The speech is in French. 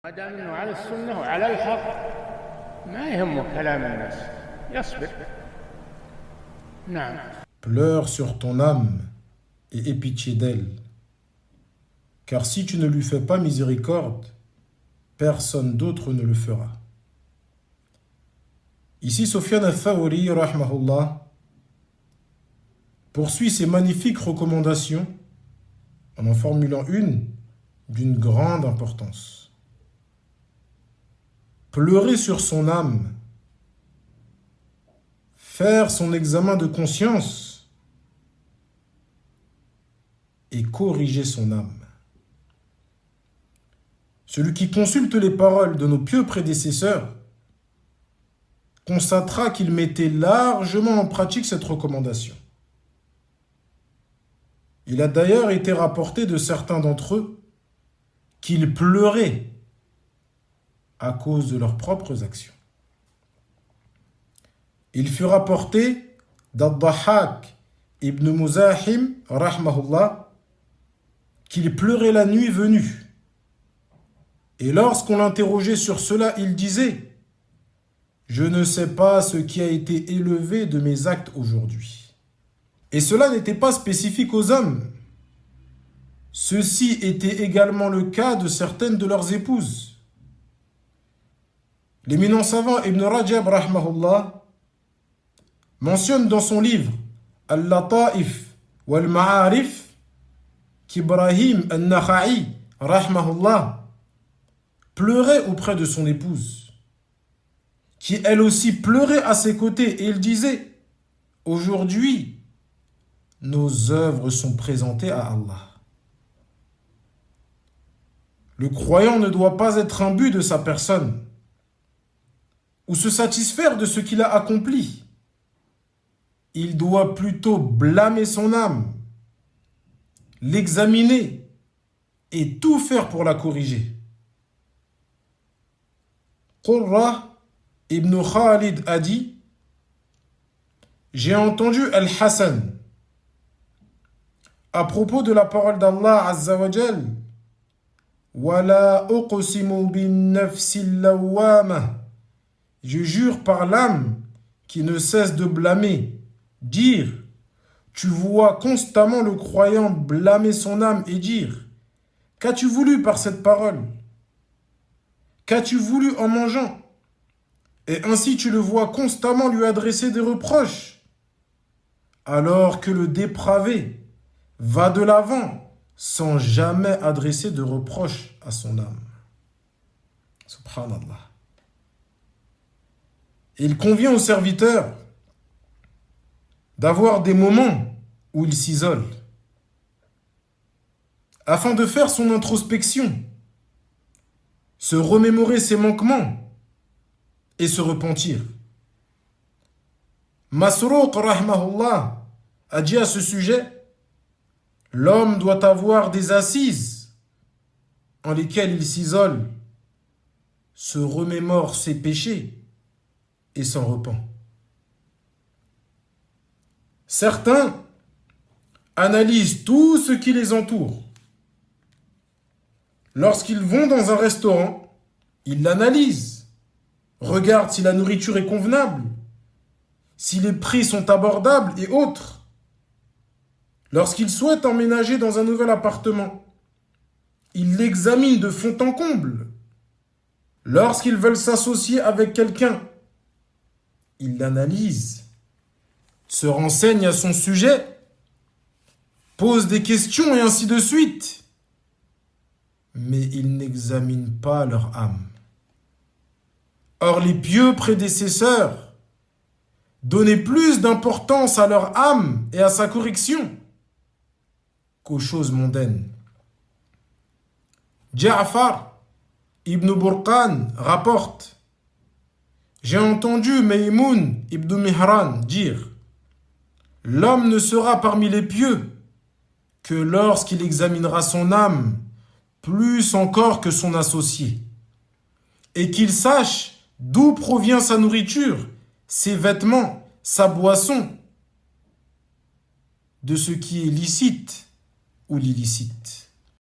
ما دام انه على السنه وعلى الحق ما يهمه كلام الناس يصبر. نعم. Pleure sur ton âme et aie pitié d'elle. Car si tu ne lui fais pas miséricorde, personne d'autre ne le fera. Ici, Sufyan al-Thawri, rahmahullah, poursuit ses magnifiques recommandations en formulant une d'une grande importance. Pleurer sur son âme, faire son examen de conscience et corriger son âme. Celui qui consulte les paroles de nos pieux prédécesseurs constatera qu'ils mettaient largement en pratique cette recommandation. Il a d'ailleurs été rapporté de certains d'entre eux qu'ils pleuraient à cause de leurs propres actions. Il fut rapporté d'Ad-Dahhak ibn Muzahim, rahmahullah, qu'il pleurait la nuit venue. Et lorsqu'on l'interrogeait sur cela, il disait « Je ne sais pas ce qui a été élevé de mes actes aujourd'hui. » Et cela n'était pas spécifique aux hommes. Ceci était également le cas de certaines de leurs épouses. L'éminent savant Ibn Rajab, rahmahullah, mentionne dans son livre Al-Lata'if wal-Ma'arif qu'Ibrahim al-Nakha'i, rahmahullah, pleurait auprès de son épouse, qui elle aussi pleurait à ses côtés, et il disait « Aujourd'hui, nos œuvres sont présentées à Allah. » Le croyant ne doit pas être un but de sa personne ou se satisfaire de ce qu'il a accompli. Il doit plutôt blâmer son âme, l'examiner et tout faire pour la corriger. Qurra ibn Khalid a dit « J'ai entendu Al-Hassan à propos de la parole d'Allah Azza wa Jal « Wala uqsimu bin nafsil lawwama » Je jure par l'âme qui ne cesse de blâmer, dire « Tu vois constamment le croyant blâmer son âme et dire « Qu'as-tu voulu par cette parole? Qu'as-tu voulu en mangeant ?» Et ainsi tu le vois constamment lui adresser des reproches, alors que le dépravé va de l'avant sans jamais adresser de reproches à son âme. Subhanallah. Il convient au serviteur d'avoir des moments où il s'isole, afin de faire son introspection, se remémorer ses manquements et se repentir. Masruq, rahmahullah, a dit à ce sujet « L'homme doit avoir des assises en lesquelles il s'isole, se remémore ses péchés et s'en repent. » Certains analysent tout ce qui les entoure. Lorsqu'ils vont dans un restaurant, ils l'analysent, regardent si la nourriture est convenable, si les prix sont abordables et autres. Lorsqu'ils souhaitent emménager dans un nouvel appartement, ils l'examinent de fond en comble. Lorsqu'ils veulent s'associer avec quelqu'un, ils l'analysent, se renseignent à son sujet, posent des questions et ainsi de suite. Mais ils n'examinent pas leur âme. Or, les pieux prédécesseurs donnaient plus d'importance à leur âme et à sa correction qu'aux choses mondaines. Ja'far ibn Burqan rapporte « J'ai entendu Maymoun ibn Mihran dire « L'homme ne sera parmi les pieux que lorsqu'il examinera son âme plus encore que son associé, et qu'il sache d'où provient sa nourriture, ses vêtements, sa boisson, de ce qui est licite ou l'illicite. »